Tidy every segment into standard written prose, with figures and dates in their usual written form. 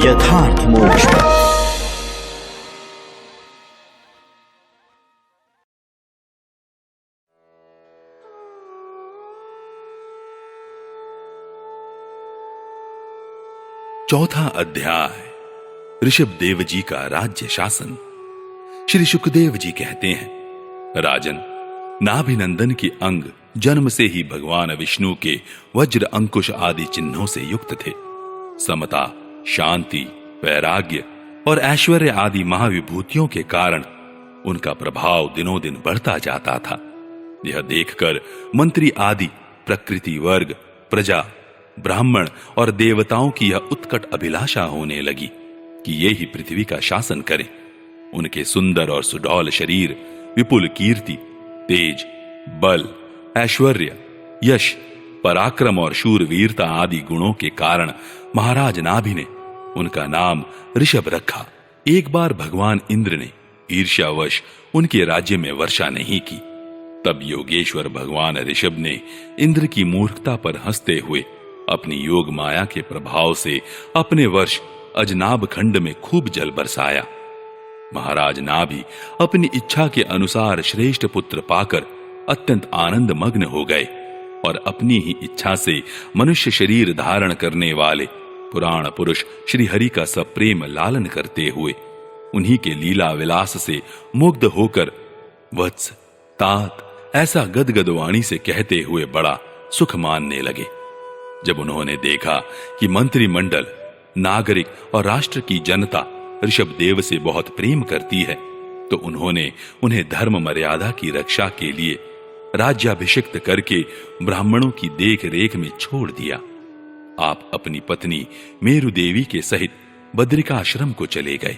यथार्थ मोक्ष पथ। चौथा अध्याय, ऋषभ देव जी का राज्य शासन। श्री सुखदेव जी कहते हैं, राजन, नाभिनंदन के अंग जन्म से ही भगवान विष्णु के वज्र अंकुश आदि चिन्हों से युक्त थे। समता, शांति, वैराग्य और ऐश्वर्य आदि महाविभूतियों के कारण उनका प्रभाव दिनों दिन बढ़ता जाता था। यह देखकर मंत्री आदि प्रकृति वर्ग, प्रजा, ब्राह्मण और देवताओं की यह उत्कट अभिलाषा होने लगी कि ये ही पृथ्वी का शासन करें। उनके सुंदर और सुडौल शरीर, विपुल कीर्ति, तेज, बल, ऐश्वर्य, यश, पराक्रम और शूरवीरता आदि गुणों के कारण महाराज नाभि ने उनका नाम ऋषभ रखा। एक बार भगवान इंद्र ने ईर्ष्यावश उनके राज्य में वर्षा नहीं की। तब योगेश्वर भगवान ऋषभ ने इंद्र की मूर्खता पर हंसते हुए अपनी योग माया के प्रभाव से अपने वर्ष अजनाब खंड में खूब जल बरसाया। महाराज नाभि अपनी इच्छा के अनुसार श्रेष्ठ पुत्र पाकर अत्यंत आनंद मग्न हो गए और अपनी ही इच्छा से मनुष्य शरीर धारण करने वाले पुराण पुरुष श्री हरि का सप्रेम लालन करते हुए उन्हीं के लीला विलास से मुग्ध होकर वत्स, तात ऐसा गदगद वाणी से कहते हुए बड़ा सुख मानने लगे। जब उन्होंने देखा कि मंत्रिमंडल, नागरिक और राष्ट्र की जनता ऋषभ देव से बहुत प्रेम करती है, तो उन्होंने उन्हें धर्म मर्यादा की रक्षा के लिए राज्याभिषिक्त करके ब्राह्मणों की देख रेख में छोड़ दिया। आप अपनी पत्नी मेरु देवी के सहित बद्रिकाश्रम को चले गए।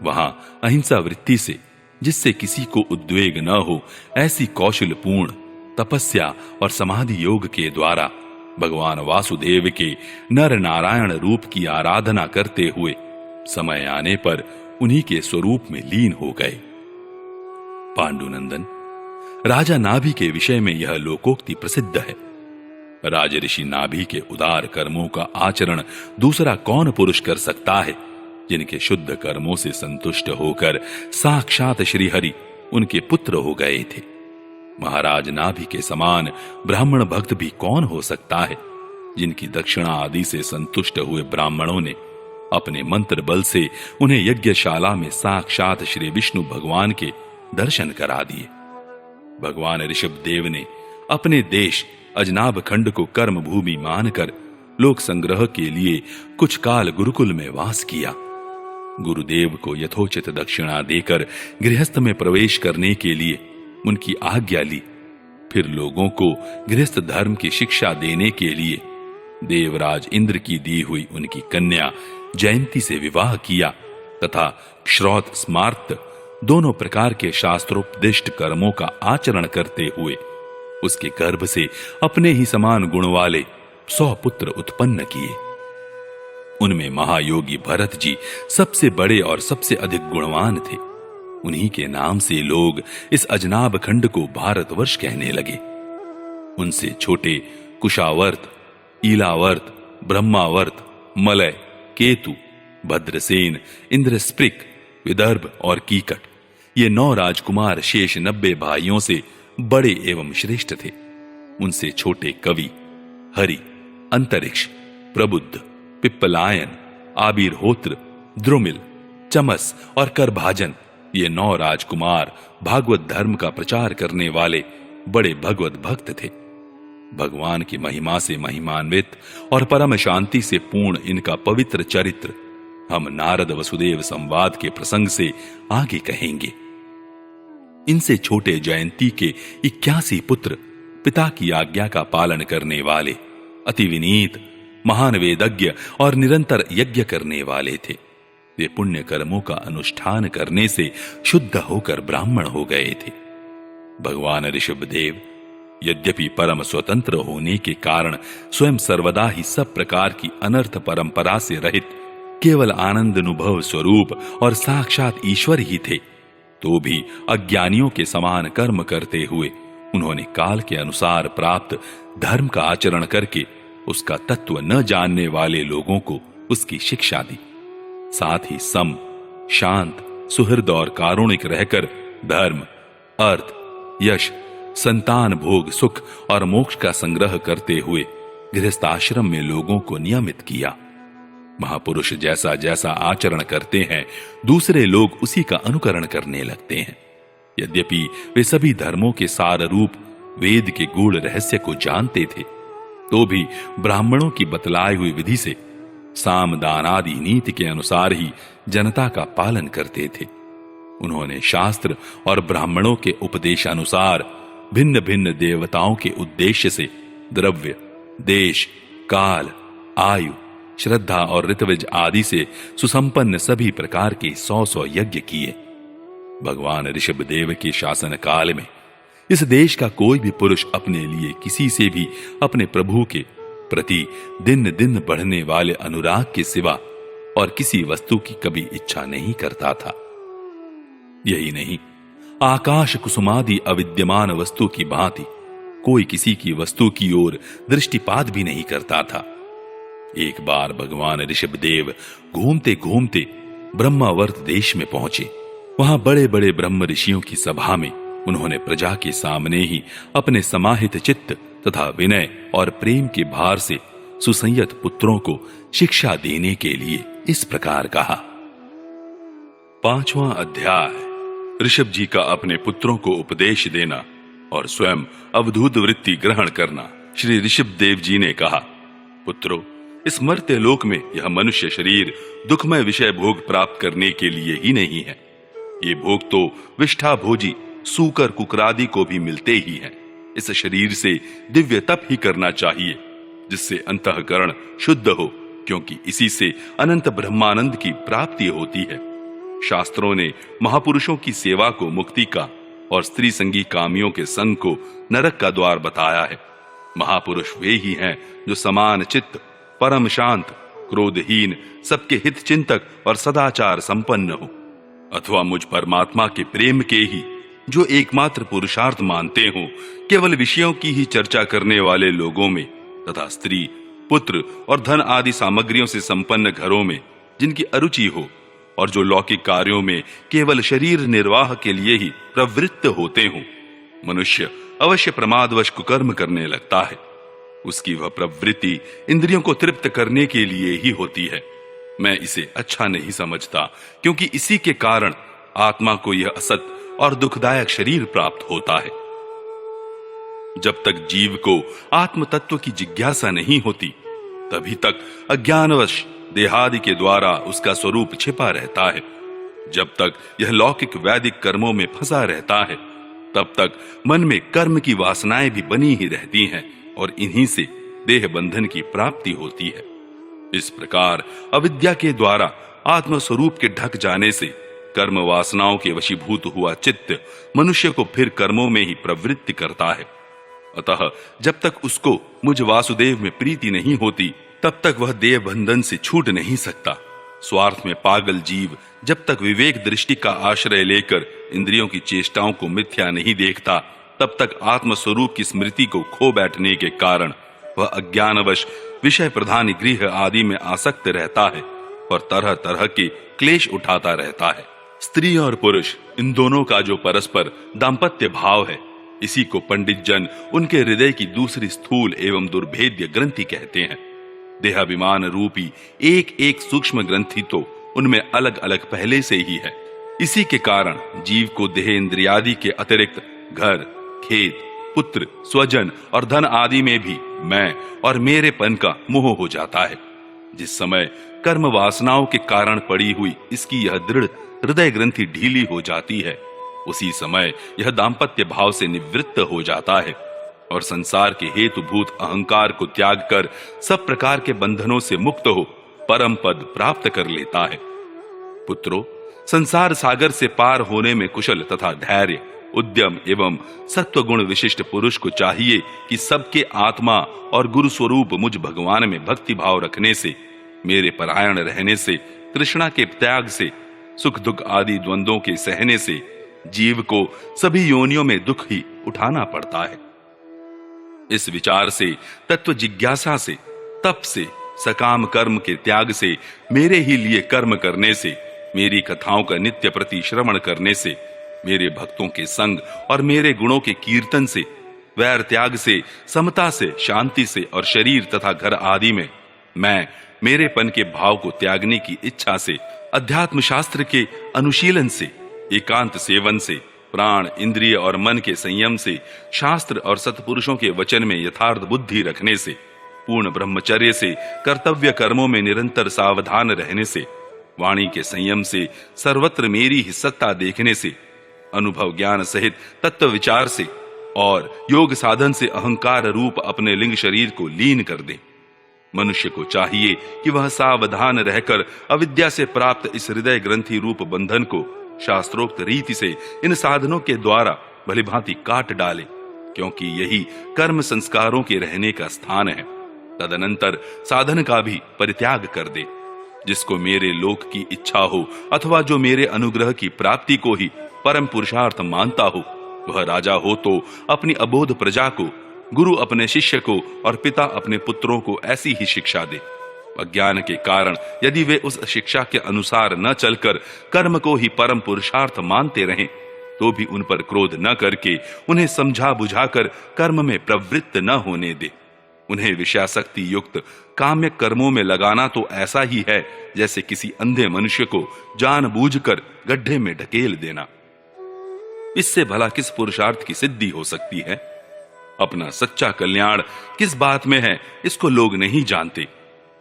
वहां अहिंसा वृत्ति से, जिससे किसी को उद्वेग न हो, ऐसी कौशलपूर्ण तपस्या और समाधि योग के द्वारा भगवान वासुदेव के नर नारायण रूप की आराधना करते हुए समय आने पर उन्हीं के स्वरूप में लीन हो गए। पांडुनंदन, राजा नाभि के विषय में यह लोकोक्ति प्रसिद्ध है। राजऋषि नाभि के उदार कर्मों का आचरण दूसरा कौन पुरुष कर सकता है, जिनके शुद्ध कर्मों से संतुष्ट होकर साक्षात श्रीहरि उनके पुत्र हो गए थे। महाराज नाभि के समान ब्राह्मण भक्त भी कौन हो सकता है, जिनकी दक्षिणा आदि से संतुष्ट हुए ब्राह्मणों ने अपने मंत्र बल से उन्हें यज्ञशाला में साक्षात श्री विष्णु भगवान के दर्शन करा दिए। भगवान ऋषभ देव ने अपने देश अजनाब खंड को कर्म भूमि मानकर लोक संग्रह के लिए कुछ काल गुरुकुल में वास किया। गुरुदेव को यथोचित दक्षिणा देकर गृहस्थ में प्रवेश करने के लिए उनकी आज्ञा ली। फिर लोगों को गृहस्थ धर्म की शिक्षा देने के लिए देवराज इंद्र की दी हुई उनकी कन्या जयंती से विवाह किया तथा श्रौत स्मार्त दोनों प्रकार के शास्त्रोपदिष्ट कर्मों का आचरण करते हुए उसके गर्भ से अपने ही समान गुण वाले 100 पुत्र उत्पन्न किए। उनमें महायोगी भरत जी सबसे बड़े और सबसे अधिक गुणवान थे। उन्हीं के नाम से लोग इस अजनाब खंड को भारतवर्ष कहने लगे। उनसे छोटे कुशावर्त, ईलावर्त, ब्रह्मावर्त, मलय, केतु, भद्रसेन, इंद्रस्पृक, विदर्भ और कीकट, ये 9 राजकुमार शेष 90 भाइयों से बड़े एवं श्रेष्ठ थे। उनसे छोटे कवि, हरि, अंतरिक्ष, प्रबुद्ध, पिप्पलायन, आबिरहोत्र, द्रुमिल, चमस और करभाजन, ये 9 राजकुमार भागवत धर्म का प्रचार करने वाले बड़े भगवत भक्त थे। भगवान की महिमा से महिमान्वित और परम शांति से पूर्ण इनका पवित्र चरित्र हम नारद वसुदेव संवाद के प्रसंग से आगे कहेंगे। इनसे छोटे जयंती के 81 पुत्र पिता की आज्ञा का पालन करने वाले, अति विनीत, महान वेदज्ञ और निरंतर यज्ञ करने वाले थे। वे पुण्य कर्मों का अनुष्ठान करने से शुद्ध होकर ब्राह्मण हो गए थे। भगवान ऋषभ देव यद्यपि परम स्वतंत्र होने के कारण स्वयं सर्वदा ही सब प्रकार की अनर्थ परंपरा से रहित केवल आनंद अनुभव स्वरूप और साक्षात ईश्वर ही थे, तो भी अज्ञानियों के समान कर्म करते हुए उन्होंने काल के अनुसार प्राप्त धर्म का आचरण करके उसका तत्व न जानने वाले लोगों को उसकी शिक्षा दी। साथ ही सम, शांत, सुहृद और कारुणिक रहकर धर्म, अर्थ, यश, संतान, भोग, सुख और मोक्ष का संग्रह करते हुए गृहस्थ आश्रम में लोगों को नियमित किया। महापुरुष जैसा जैसा आचरण करते हैं, दूसरे लोग उसी का अनुकरण करने लगते हैं। यद्यपि वे सभी धर्मों के सार रूप वेद के गूढ़ रहस्य को जानते थे, तो भी ब्राह्मणों की बतलाई हुई विधि से साम, दान आदि नीति के अनुसार ही जनता का पालन करते थे। उन्होंने शास्त्र और ब्राह्मणों के उपदेशानुसार भिन्न भिन्न देवताओं के उद्देश्य से द्रव्य, देश, काल, आयु, श्रद्धा और ऋतविज आदि से सुसंपन्न सभी प्रकार के 100 यज्ञ किए। भगवान ऋषभदेव के शासन काल में इस देश का कोई भी पुरुष अपने लिए किसी से भी अपने प्रभु के प्रति दिन दिन बढ़ने वाले अनुराग के सिवा और किसी वस्तु की कभी इच्छा नहीं करता था। यही नहीं, आकाश कुसुमादि अविद्यमान वस्तु की भांति कोई किसी की वस्तु की ओर दृष्टिपात भी नहीं करता था। एक बार भगवान ऋषभदेव घूमते घूमते ब्रह्मावर्त देश में पहुंचे। वहां बड़े बड़े ब्रह्म ऋषियों की सभा में उन्होंने प्रजा के सामने ही अपने समाहित चित्त तथा विनय और प्रेम के भार से सुसंयत पुत्रों को शिक्षा देने के लिए इस प्रकार कहा। 5वां अध्याय, ऋषभ जी का अपने पुत्रों को उपदेश देना और स्वयं अवधूत वृत्ति ग्रहण करना। श्री ऋषभदेव जी ने कहा, पुत्रों, इस मर्त्य लोक में यह मनुष्य शरीर दुखमय विषय भोग प्राप्त करने के लिए ही नहीं है। ये भोग तो विष्ठा भोजी सूकर कुकरादि को भी मिलते ही हैं। इस शरीर से दिव्य तप ही करना चाहिए, जिससे अंतःकरण शुद्ध हो, क्योंकि इसी से अनंत ब्रह्मानंद की प्राप्ति होती है। शास्त्रों ने महापुरुषों की सेवा को मुक्ति का और स्त्री संगी कामियों के संग को नरक का द्वार बताया है। महापुरुष वे ही हैं जो समान चित्त, परम शांत, क्रोधहीन, सबके हित चिंतक और सदाचार संपन्न हो, अथवा मुझ परमात्मा के प्रेम के ही जो एकमात्र पुरुषार्थ मानते हो, केवल विषयों की ही चर्चा करने वाले लोगों में तथा स्त्री, पुत्र और धन आदि सामग्रियों से संपन्न घरों में जिनकी अरुचि हो और जो लौकिक कार्यों में केवल शरीर निर्वाह के लिए ही प्रवृत्त होते हो, मनुष्य अवश्य प्रमादवश कुकर्म करने लगता है। उसकी वह प्रवृत्ति इंद्रियों को तृप्त करने के लिए ही होती है। मैं इसे अच्छा नहीं समझता, क्योंकि इसी के कारण आत्मा को यह असत और दुखदायक शरीर प्राप्त होता है। जब तक जीव को आत्म तत्व की जिज्ञासा नहीं होती, तभी तक अज्ञानवश देहादि के द्वारा उसका स्वरूप छिपा रहता है। जब तक यह लौकिक वैदिक कर्मों में फंसा रहता है, तब तक मन में कर्म की वासनाएं भी बनी ही रहती हैं और इन्हीं से देह बंधन की प्राप्ति होती है। इस प्रकार अविद्या के द्वारा आत्म स्वरूप के ढक जाने से कर्म वासनाओं के वशीभूत हुआ चित्त मनुष्य को फिर कर्मों में ही प्रवृत्ति करता है। अतः जब तक उसको मुझ वासुदेव में प्रीति नहीं होती, तब तक वह देह बंधन से छूट नहीं सकता। स्वार्थ में पागल जीव जब तक विवेक दृष्टि का आश्रय लेकर इंद्रियों की चेष्टाओं को मिथ्या नहीं देखता, तब तक आत्म स्वरूप की स्मृति को खो बैठने के कारण वह अज्ञानवश विषय प्रधान गृह आदि में आसक्त रहता है और तरह तरह के क्लेश उठाता रहता है। स्त्री और पुरुष इन दोनों का जो परस्पर दाम्पत्य भाव है, इसी को पंडित जन उनके हृदय की दूसरी स्थूल एवं दुर्भेद्य ग्रंथि कहते हैं। देहाभिमान रूपी एक एक सूक्ष्म ग्रंथि तो उनमें अलग अलग पहले से ही है। इसी के कारण जीव को देह इंद्रियादि के अतिरिक्त घर, खेत, पुत्र, स्वजन और धन आदि में भी मैं और मेरेपन का मोह हो जाता है। जिस समय कर्म वासनाओं के कारण पड़ी हुई इसकी यह दृढ़ हृदय ग्रंथि ढीली हो जाती है, उसी समय यह दाम्पत्य भाव से निवृत्त हो जाता है और संसार के हेतुभूत अहंकार को त्याग कर सब प्रकार के बंधनों से मुक्त हो परम पद प्राप्त कर लेता है। पुत्रों, संसार सागर से पार होने में कुशल तथा धैर्य, उद्यम एवं सत्वगुण विशिष्ट पुरुष को चाहिए कि सबके आत्मा और गुरु स्वरूप मुझ भगवान में भक्ति भाव रखने से, मेरे परायण रहने से, तृष्णा के त्याग से, सुख दुख आदि द्वंद्वों के सहने से जीव को सभी योनियों में दुख ही उठाना पड़ता है। इस विचार से, तत्व जिज्ञासा से, तप से, सकाम कर्म के त्याग से, मेरे ही लिए कर्म करने से, मेरी कथाओं का नित्य प्रति श्रवण करने से, मेरे भक्तों के संग और मेरे गुणों के कीर्तन से, वैर त्याग से, समता से, शांति से और शरीर तथा घर आदि में मैं मेरेपन के भाव को त्यागने की इच्छा से, अध्यात्म शास्त्र के अनुशीलन से, एकांत सेवन से, प्राण, इंद्रिय और मन के संयम से, शास्त्र और सत्पुरुषों के वचन में यथार्थ बुद्धि रखने से, पूर्ण ब्रह्मचर्य से, कर्तव्य कर्मों में निरंतर सावधान रहने से, वाणी के संयम से, सर्वत्र मेरी ही सत्ता देखने से, अनुभव ज्ञान सहित तत्व विचार से और योग साधन से अहंकार रूप अपने लिंग शरीर को लीन कर दे। मनुष्य को चाहिए कि वह सावधान रहकर अविद्या से प्राप्त इस हृदय ग्रंथि रूप बंधन को शास्त्रोक्त रीति से इन साधनों के द्वारा भलीभांति काट डाले, क्योंकि यही कर्म संस्कारों के रहने का स्थान है। तदनंतर साधन का भी परित्याग कर दे। जिसको मेरे लोक की इच्छा हो अथवा जो मेरे अनुग्रह की प्राप्ति को ही परम पुरुषार्थ मानता हो, वह राजा हो तो अपनी अबोध प्रजा को, गुरु अपने शिष्य को और पिता अपने पुत्रों को ऐसी ही शिक्षा दे। अज्ञान के कारण यदि वे उस शिक्षा के अनुसार न चलकर कर्म को ही परम पुरुषार्थ मानते रहें, तो भी उन पर क्रोध न करके उन्हें समझा बुझाकर कर्म में प्रवृत्त न होने दे। उन्हें विषयासक्ति युक्त काम्य कर्मों में लगाना तो ऐसा ही है जैसे किसी अंधे मनुष्य को जानबूझकर गड्ढे में ढकेल देना। इससे भला किस पुरुषार्थ की सिद्धि हो सकती है? अपना सच्चा कल्याण किस बात में है, इसको लोग नहीं जानते।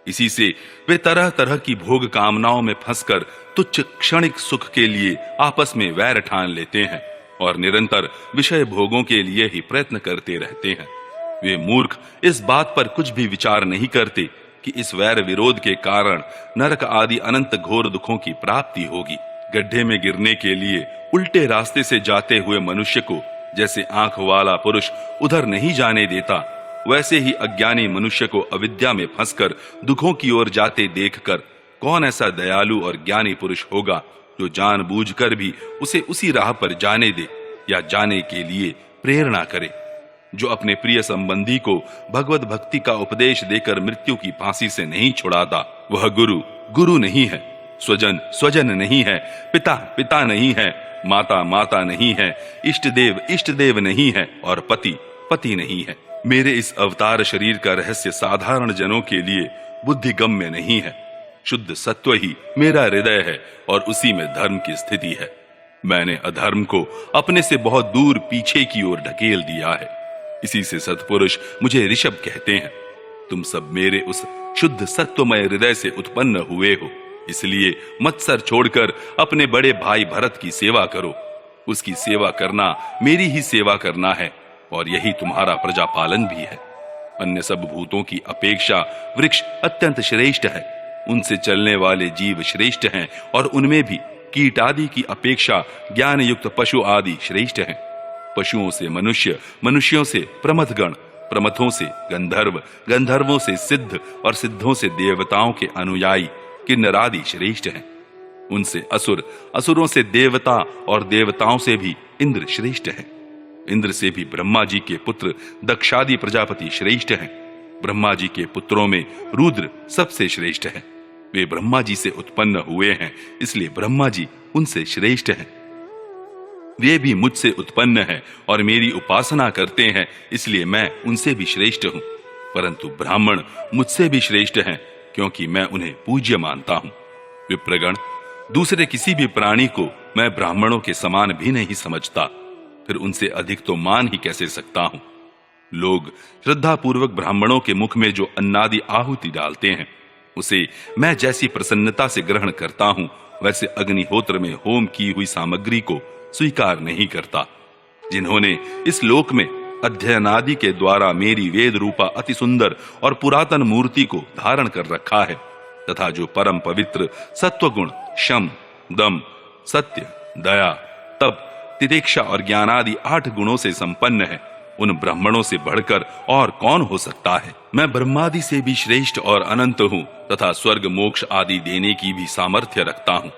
इसी से वे तरह तरह की भोग कामनाओं में फंसकर तुच्छ क्षणिक सुख के लिए आपस में वैर ठान लेते हैं और निरंतर विषय भोगों के लिए ही प्रयत्न करते रहते हैं। वे मूर्ख इस बात पर कुछ भी विचार नहीं करते कि इस वैर विरोध के कारण नरक आदि अनंत घोर दुखों की प्राप्ति होगी। गड्ढे में गिरने के लिए उल्टे रास्ते से जाते हुए मनुष्य को जैसे आंख वाला पुरुष उधर नहीं जाने देता, वैसे ही अज्ञानी मनुष्य को अविद्या में फंसकर दुखों की ओर जाते देखकर कौन ऐसा दयालु और ज्ञानी पुरुष होगा जो जानबूझकर भी उसे उसी राह पर जाने दे या जाने के लिए प्रेरणा करे। जो अपने प्रिय संबंधी को भगवत भक्ति का उपदेश देकर मृत्यु की फांसी से नहीं छुड़ाता, वह गुरु गुरु नहीं है, स्वजन स्वजन नहीं है, पिता पिता नहीं है, माता माता नहीं है, इष्ट देव नहीं है और पति पति नहीं है। मेरे इस अवतार शरीर का रहस्य साधारण जनों के लिए बुद्धिगम्य नहीं है। शुद्ध सत्व ही मेरा हृदय है और उसी में धर्म की स्थिति है। मैंने अधर्म को अपने से बहुत दूर पीछे की ओर ढकेल दिया है। इसी से सत्पुरुष मुझे ऋषभ कहते हैं। तुम सब मेरे उस शुद्ध सत्वमय हृदय से उत्पन्न हुए हो, इसलिए मत्सर छोड़कर अपने बड़े भाई भरत की सेवा करो। उसकी सेवा करना मेरी ही सेवा करना है और यही तुम्हारा प्रजा पालन भी है। अन्य सब भूतों की अपेक्षा वृक्ष अत्यंत श्रेष्ठ है, उनसे चलने वाले जीव श्रेष्ठ हैं और उनमें भी कीट आदि की अपेक्षा ज्ञान युक्त पशु आदि श्रेष्ठ हैं। पशुओं से मनुष्य, मनुष्यों से प्रमथगण, प्रमथों से गंधर्व, गंधर्वों से सिद्ध और सिद्धों से देवताओं के अनुयायी किन्नर आदि श्रेष्ठ हैं। उनसे असुर, असुरों से देवता और देवताओं से भी इंद्र श्रेष्ठ हैं। इंद्र से भी ब्रह्मा जी के पुत्र दक्षादि प्रजापति श्रेष्ठ हैं। ब्रह्मा जी के पुत्रों में रुद्र सबसे श्रेष्ठ है। वे ब्रह्मा जी से उत्पन्न हुए हैं, इसलिए ब्रह्मा जी उनसे श्रेष्ठ हैं। वे भी मुझसे उत्पन्न हैं और मेरी उपासना करते हैं, इसलिए मैं उनसे भी श्रेष्ठ हूं। परंतु ब्राह्मण मुझसे भी श्रेष्ठ हैं, क्योंकि मैं उन्हें पूज्य मानता हूं। विप्रगण, दूसरे किसी भी प्राणी को मैं ब्राह्मणों के समान भी नहीं समझता, फिर उनसे अधिक तो मान ही कैसे सकता हूं। लोग श्रद्धा पूर्वक ब्राह्मणों के मुख में जो अन्नादि आहुति डालते हैं, उसे मैं जैसी प्रसन्नता से ग्रहण करता हूं, वैसे अग्निहोत्र में होम की हुई सामग्री को स्वीकार नहीं करता। जिन्होंने इस लोक में अध्ययनादि के द्वारा मेरी वेद रूपा अति सुंदर और पुरातन मूर्ति को धारण कर रखा है, तथा जो परम पवित्र सत्वगुण, शम, दम, सत्य, दया, तप, तितिक्षा और ज्ञानादि 8 गुणों से संपन्न है, उन ब्राह्मणों से बढ़कर और कौन हो सकता है। मैं ब्रह्मादि से भी श्रेष्ठ और अनंत हूं तथा स्वर्ग मोक्ष आदि देने की भी सामर्थ्य रखता हूं,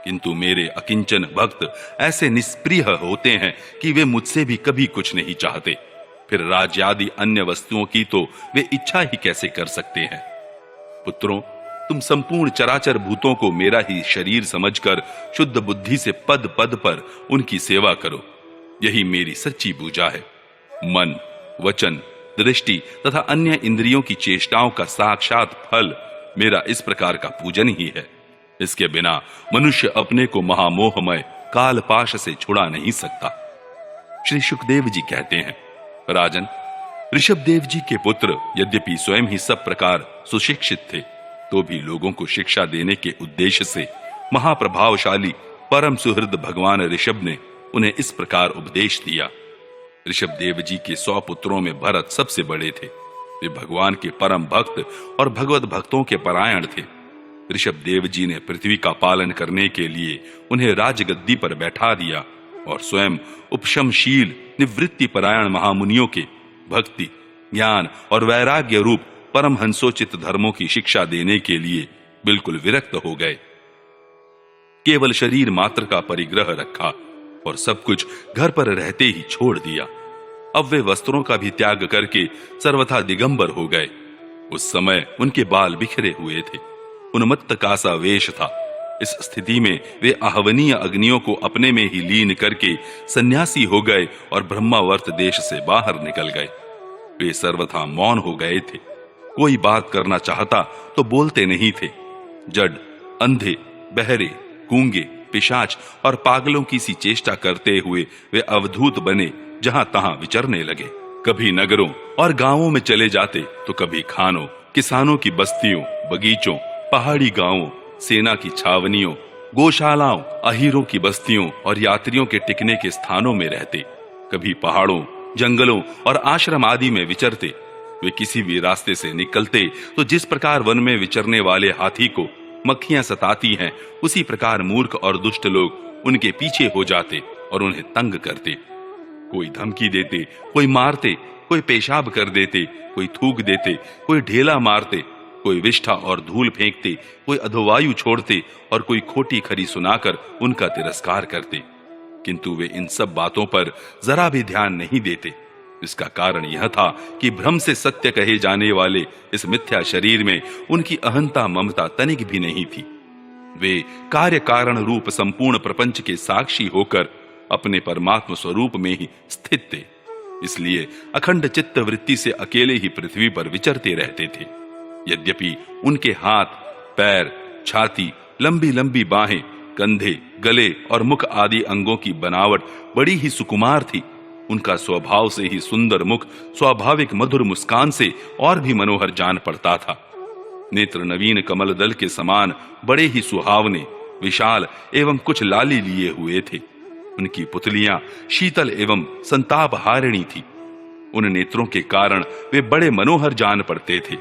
किंतु मेरे अकिंचन भक्त ऐसे निष्प्रिय होते हैं कि वे मुझसे भी कभी कुछ नहीं चाहते। फिर राज्यादि अन्य वस्तुओं की तो वे इच्छा ही कैसे कर सकते हैं। पुत्रों, तुम संपूर्ण चराचर भूतों को मेरा ही शरीर समझकर शुद्ध बुद्धि से पद पद पर उनकी सेवा करो। यही मेरी सच्ची पूजा है। मन, वचन, दृष्टि तथा अन्य इंद्रियों की चेष्टाओं का साक्षात फल मेरा इस प्रकार का पूजन ही है। इसके बिना मनुष्य अपने को महामोहमय कालपाश से छुड़ा नहीं सकता। श्री सुखदेव जी कहते हैं, राजन, ऋषभदेव जी के पुत्र यद्यपि स्वयं ही सब प्रकार सुशिक्षित थे, तो भी लोगों को शिक्षा देने के उद्देश्य से महाप्रभावशाली परम सुहृद भगवान ऋषभ ने उन्हें इस प्रकार उपदेश दिया। ऋषभदेव जी के 100 पुत्रों में भरत सबसे बड़े थे। वे भगवान के परम भक्त और भगवत भक्तों के परायण थे। ऋषभदेव जी ने पृथ्वी का पालन करने के लिए उन्हें राजगद्दी पर बैठा दिया और स्वयं उपशमशील निवृत्ति परायण महामुनियों के भक्ति, ज्ञान और वैराग्य रूप परम हंसोचित धर्मों की शिक्षा देने के लिए बिल्कुल विरक्त हो गए। केवल शरीर मात्र का परिग्रह रखा और सब कुछ घर पर रहते ही छोड़ दिया। अब वे वस्त्रों का भी त्याग करके सर्वथा दिगंबर हो गए। उस समय उनके बाल बिखरे हुए थे, उन्मत्त का सा वेश था। इस स्थिति में वे आहवनीय अग्नियों को अपने में ही लीन करके सन्यासी हो गए और ब्रह्मावर्त देश से बाहर निकल गए। वे सर्वथा मौन हो गए थे। कोई बात करना चाहता तो बोलते नहीं थे। जड, अंधे, बहरे, गूंगे, पिशाच और पागलों की सी चेष्टा करते हुए वे अवधूत बने जहां तहां विचरने लगे। कभी नगरों और गांवों में चले जाते तो कभी खानों, किसानों की बस्तियों, बगीचों, पहाड़ी गांवों, सेना की छावनियों, गौशालाओं, अहीरों की बस्तियों और यात्रियों के टिकने के स्थानों में रहते। कभी पहाड़ों, जंगलों और आश्रम आदि में विचरते। वे किसी भी रास्ते से निकलते तो जिस प्रकार वन में विचरने वाले हाथी को मक्खियां सताती हैं, उसी प्रकार मूर्ख और दुष्ट लोग उनके पीछे हो जाते और उन्हें तंग करते। कोई धमकी देते, कोई मारते, कोई पेशाब कर देते, कोई थूक देते, कोई ढेला मारते, कोई विष्ठा और धूल फेंकते, कोई अधोवायु छोड़ते और कोई खोटी खरी सुनाकर उनका तिरस्कार करते। किंतु वे इन सब बातों पर जरा भी ध्यान नहीं देते। इसका कारण यह था कि भ्रम से सत्य कहे जाने वाले इस मिथ्या शरीर में उनकी अहंता ममता तनिक भी नहीं थी। वे कार्य कारण रूप संपूर्ण प्रपंच के साक्षी होकर अपने परमात्म स्वरूप में ही स्थित थे। इसलिए अखंड चित्त वृत्ति से अकेले ही पृथ्वी पर विचरते रहते थे। यद्यपि उनके हाथ, पैर, छाती, लंबी लंबी बाहें, कंधे, गले और मुख आदि अंगों की बनावट बड़ी ही सुकुमार थी, उनका स्वभाव से ही सुंदर मुख स्वाभाविक मधुर मुस्कान से और भी मनोहर जान पड़ता था। नेत्र नवीन कमल दल के समान बड़े ही सुहावने, विशाल एवं कुछ लाली लिए हुए थे। उनकी पुतलियां शीतल एवं संताप हारिणी थी। उन नेत्रों के कारण वे बड़े मनोहर जान पड़ते थे।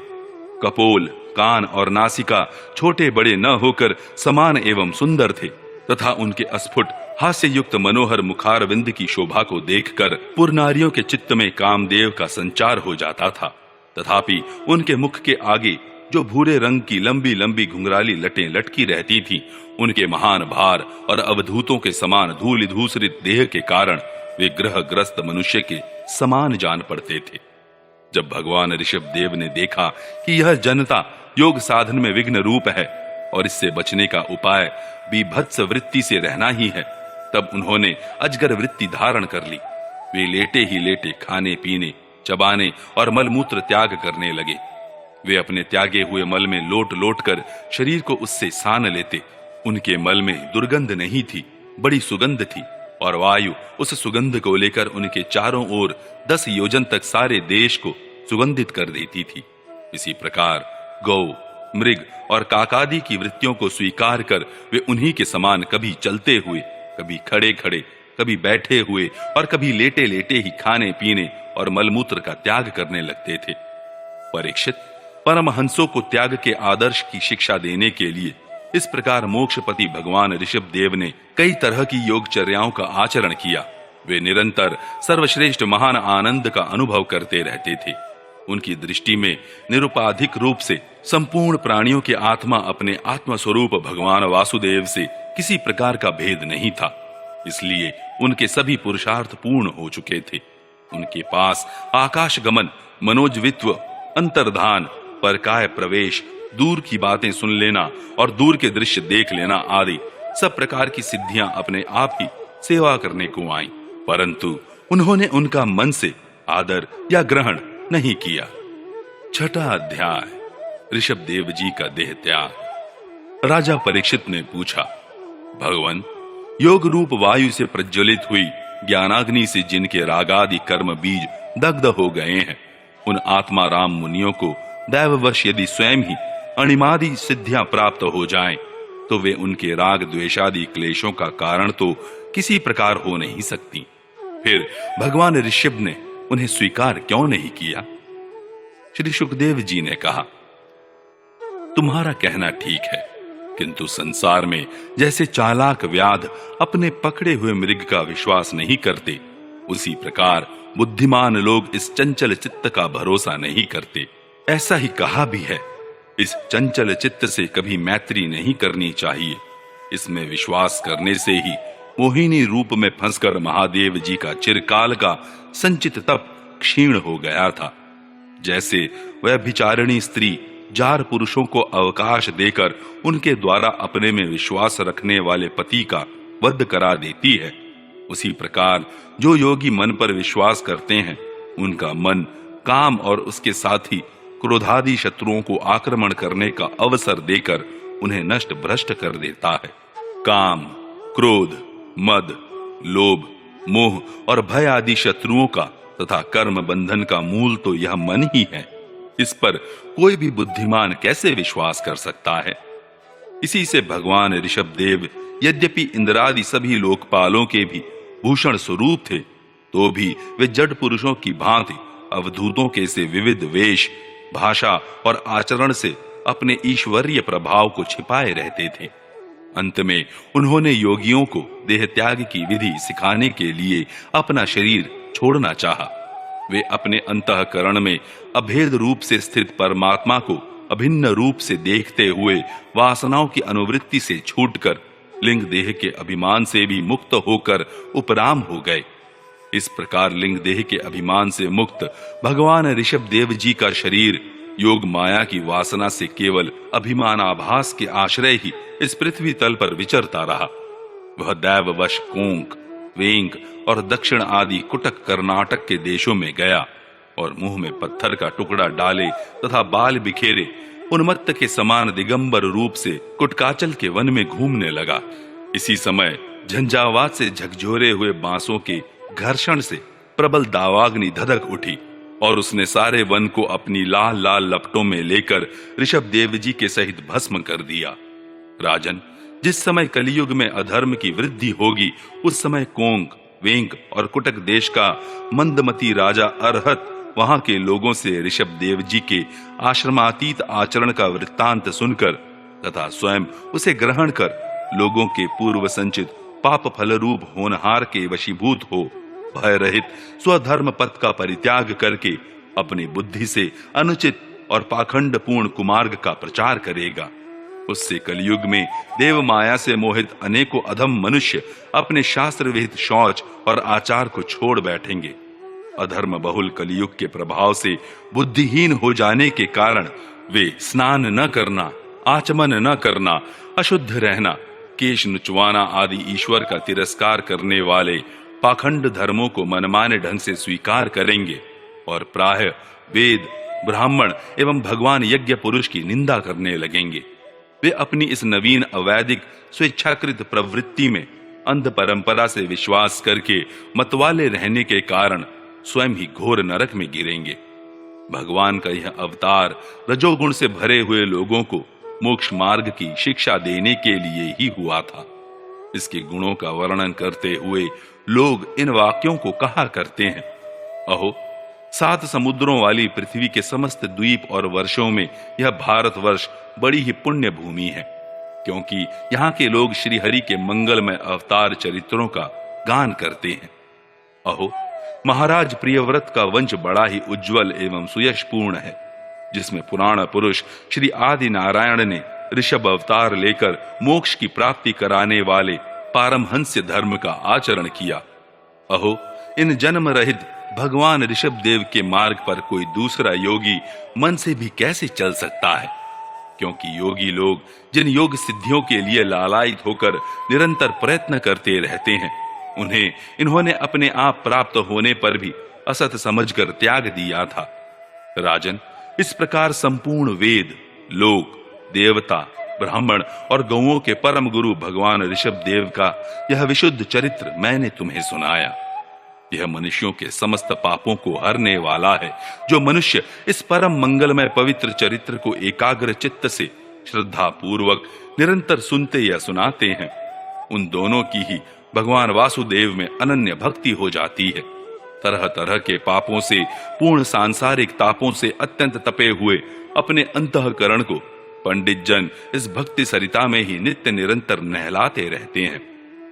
कपोल, कान और नासिका छोटे बड़े न होकर समान एवं सुंदर थे तथा उनके अस्फुट हास्य युक्त मनोहर मुखारविंद की शोभा को देखकर पुरनारियों के चित्त में कामदेव का संचार हो जाता था। तथापि उनके मुख के आगे जो भूरे रंग की लंबी लंबी घुंघराली लटें लटकी रहती थीं, उनके महान भार और अवधूतों के समान धूलि धूसरित देह के कारण वे ग्रहग्रस्त मनुष्य के समान जान पड़ते थे। जब भगवान ऋषभ देव ने देखा कि यह जनता योग साधन में विघ्न रूप है और इससे बचने का उपाय बीभत्स वृत्ति से रहना ही है, तब उन्होंने अजगर वृत्ति धारण कर ली। वे लेटे ही लेटे खाने पीने, चबाने और मलमूत्र त्याग करने लगे। वे अपने त्यागे हुए मल में लोट लोट कर शरीर को उससे सान लेते। उनके मल में दुर्गंध नहीं थी, बड़ी सुगंध थी और वायु उस सुगंध को लेकर उनके चारों ओर 10 योजन तक सारे देश को सुगंधित कर देती थी। इसी प्रकार गौ, मृग और काकादि की वृत्तियों को स्वीकार कर वे उन्हीं के समान कभी चलते हुए, कभी खड़े खड़े, कभी बैठे हुए और कभी लेटे लेटे ही खाने पीने और मलमूत्र का त्याग करने लगते थे। परीक्षित, परमहंसों को त्याग के आदर्श की शिक्षा देने के लिए इस प्रकार मोक्षपति भगवान ऋषभ देव ने कई तरह की योगचर्याओं का आचरण किया। वे निरंतर सर्वश्रेष्ठ महान आनंद का अनुभव करते रहते थे। उनकी दृष्टि में निरुपाधिक रूप से संपूर्ण प्राणियों की आत्मा अपने आत्म स्वरूप भगवान वासुदेव से किसी प्रकार का भेद नहीं था। इसलिए उनके सभी पुरुषार्थ पूर्ण हो चुके थे। उनके पास आकाश गमन, मनोजवित्व, अंतर्धान, परकाय प्रवेश, दूर की बातें सुन लेना और दूर के दृश्य देख लेना आदि सब प्रकार की सिद्धियां अपने आप ही सेवा करने को आईं, परंतु उन्होंने उनका मन से आदर या ग्रहण नहीं किया। छठा अध्याय, ऋषभदेव जी का देह त्याग। राजा परीक्षित ने पूछा, भगवान, योग रूप वायु से प्रज्वलित हुई ज्ञानाग्नि से जिनके रागादि कर्म बीज दग्ध हो गए हैं, उन आत्मा राम मुनियों को दैववश यदि स्वयं ही अणिमादि सिद्धियां प्राप्त हो जाएं, तो वे उनके राग द्वेषादि क्लेशों का कारण तो किसी प्रकार हो नहीं सकती। फिर भगवान ऋषभ ने उन्हें स्वीकार क्यों नहीं किया? श्री सुखदेव जी ने कहा, तुम्हारा कहना ठीक है, किंतु संसार में जैसे चालाक व्याध अपने पकड़े हुए मृग का विश्वास नहीं करते, उसी प्रकार बुद्धिमान लोग इस चंचल चित्त का भरोसा नहीं करते। ऐसा ही कहा भी है, इस चंचल चित्त से कभी मैत्री नहीं करनी चाहिए। इसमें विश्वास करने से ही मोहिनी रूप में फंसकर महादेव जी का चिरकाल का संचित तप क्षीण हो गया था। जैसे वह व्यभिचारिणी स्त्री जार पुरुषों को अवकाश देकर उनके द्वारा अपने में विश्वास रखने वाले पति का वध करा देती है, उसी प्रकार जो योगी मन पर विश्वास करते हैं, उनका मन काम और उसके साथ ही क्रोधादि शत्रुओं को आक्रमण करने का अवसर देकर उन्हें नष्ट भ्रष्ट कर देता है। काम, क्रोध, मद, लोभ, मोह और भय आदि शत्रुओं का तथा कर्म बंधन का मूल तो यह मन ही है। इस पर कोई भी बुद्धिमान कैसे विश्वास कर सकता है? इसी से भगवान ऋषभदेव यद्यपि इंद्रादि सभी लोकपालों के भी भूषण स्वरूप थे, तो भी वे जड़ पुरुषों की भांति अवधूतों के से विविध वेश, भाषा और आचरण से अपने ईश्वरीय प्रभाव को छिपाए रहते थे। अंत में उन्होंने योगियों को देह त्याग की विधि सिखाने के लिए अपना शरीर छोड़ना चाहा। वे अपने अंतःकरण में अभेद रूप से स्थित परमात्मा को अभिन्न रूप से देखते हुए वासनाओं की अनुवृत्ति से छूटकर लिंग देह के अभिमान से भी मुक्त होकर उपराम हो गए। इस प्रकार लिंग देह के अभिमान से मुक्त भगवान ऋषभदेव जी का शरीर योग माया की वासना से केवल अभिमानाभास के आश्रय ही इस पृथ्वी तल पर विचरता रहा। वह दैववश कोंक, वेंक और दक्षिण आदि कुटक कर्नाटक के देशों में गया और मुंह में पत्थर का टुकड़ा डाले तथा बाल बिखेरे उन्मत्त के समान दिगंबर रूप से कुटकाचल के वन में घूमने लगा। इसी समय झंझावात से झकझोरे हुए बांसों के घर्षण से प्रबल दावाग्नि धधक उठी और उसने सारे वन को अपनी लाल लाल लपटों में लेकर ऋषभदेव जी के सहित भस्म कर दिया। राजन, जिस समय कलियुग में अधर्म की वृद्धि होगी, उस समय कोंक, वेंक और कुटक देश का मंदमती राजा अरहत वहां के लोगों से ऋषभदेव जी के आश्रमातीत आचरण का वृत्तांत सुनकर तथा स्वयं उसे ग्रहण कर लोगों के पूर्व संचित पाप फल रूप होनहार के वशीभूत हो भय रहित स्वधर्म पथ का परित्याग करके अपनी बुद्धि से अनुचित और पाखंड पूर्ण कुमार्ग का प्रचार करेगा। उससे कलयुग में देव माया से मोहित अनेकों अधम मनुष्य अपने शास्त्र विहित शौच और आचार को छोड़ बैठेंगे। अधर्म बहुल कलयुग के प्रभाव से बुद्धिहीन हो जाने के कारण वे स्नान न करना, आचमन न करना, अशुद्ध रहना, केश नुचवाना आदि ईश्वर का तिरस्कार करने वाले पाखंड धर्मों को मनमाने ढंग से स्वीकार करेंगे और प्राय वेद, ब्राह्मण एवं भगवान यज्ञ पुरुष की निंदा करने लगेंगे। वे अपनी इस नवीन अवैधिक स्वेच्छाकृत प्रवृत्ति में अंध परंपरा से विश्वास करके मतवाले रहने के कारण स्वयं ही घोर नरक में गिरेंगे। भगवान का यह अवतार रजोगुण से भरे हुए लोगों को मोक्ष मार्ग की शिक्षा देने के लिए ही हुआ था। इसके गुणों का वर्णन करते हुए लोग इन वाक्यों को कहा करते हैं, अहो 7 समुद्रों वाली पृथ्वी के समस्त द्वीप और वर्षों में यह भारतवर्ष बड़ी ही पुण्य भूमि है, क्योंकि यहाँ के लोग श्री हरि के मंगलमय अवतार चरित्रों का गान करते हैं। अहो महाराज प्रियव्रत का वंश बड़ा ही उज्जवल एवं सुयशपूर्ण है, जिसमें पुराण पुरुष श्री आदि नारायण ने ऋषभ अवतार लेकर मोक्ष की प्राप्ति कराने वाले पारमहंस्य धर्म का आचरण किया। अहो इन जन्म रहित भगवान ऋषभ देव के मार्ग पर कोई दूसरा योगी मन से भी कैसे चल सकता है, क्योंकि योगी लोग जिन योग सिद्धियों के लिए लालायित होकर निरंतर प्रयत्न करते रहते हैं, उन्हें इन्होंने अपने आप प्राप्त होने पर भी असत समझकर त्याग दिया था। राजन, इस प्रकार संपूर्ण वेद, लोक, देवता, ब्राह्मण और गौओं के परम गुरु भगवान ऋषभ देव का यह विशुद्ध चरित्र मैंने तुम्हें सुनाया। यह मनुष्यों के समस्त पापों को हरने वाला है। जो मनुष्य इस परम मंगलमय पवित्र चरित्र को एकाग्र चित्त से श्रद्धा पूर्वक निरंतर सुनते या सुनाते हैं, उन दोनों की ही भगवान वासुदेव में अनन्य भक्ति हो जाती है। तरह तरह के पापों से, पूर्ण सांसारिक तापों से अत्यंत तपे हुए अपने अंतःकरण को पंडित जन इस भक्ति सरिता में ही नित्य निरंतर नहलाते रहते हैं।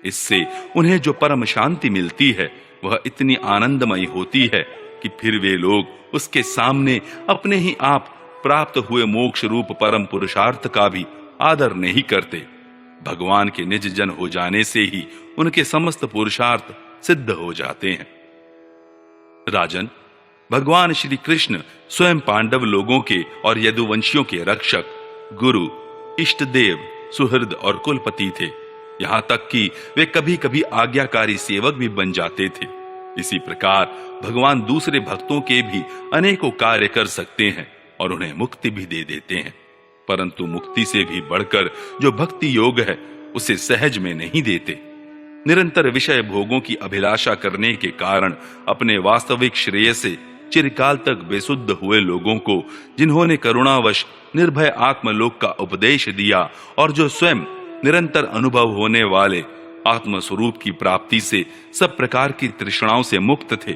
इससे उन्हें जो परम शांति मिलती है वह इतनी आनंदमयी होती है कि फिर वे लोग उसके सामने अपने ही आप प्राप्त हुए मोक्ष रूप परम पुरुषार्थ का भी आदर नहीं करते। भगवान के निज जन हो जाने से ही उनके समस्त पुरुषार्थ सिद्ध हो जाते हैं। राजन, भगवान श्री कृष्ण स्वयं पांडव लोगों के और यदुवंशियों के रक्षक, गुरु, इष्ट देव, सुहृद और कुलपति थे। यहां तक कि वे कभी कभी आज्ञाकारी सेवक भी बन जाते थे। इसी प्रकार भगवान दूसरे भक्तों के भी अनेकों कार्य कर सकते हैं और उन्हें मुक्ति भी दे देते हैं, परंतु मुक्ति से भी बढ़कर जो भक्ति योग है उसे सहज में नहीं देते। निरंतर विषय भोगों की अभिलाषा करने के कारण अपने वास्तविक श्रेय से चिरकाल तक बेसुद्ध हुए लोगों को जिन्होंने करुणावश निर्भय आत्मलोक का उपदेश दिया और जो स्वयं निरंतर अनुभव होने वाले आत्मस्वरूप की प्राप्ति से सब प्रकार की तृष्णाओं से मुक्त थे,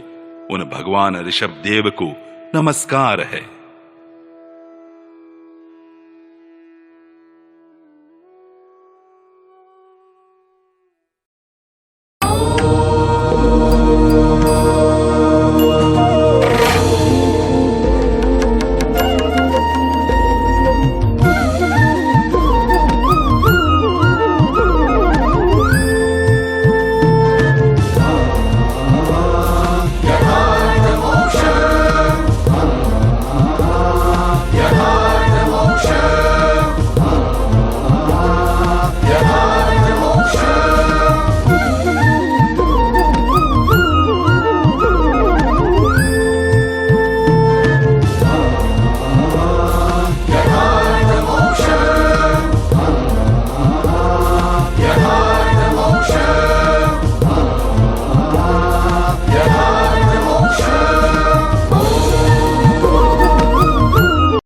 उन भगवान ऋषभ देव को नमस्कार है।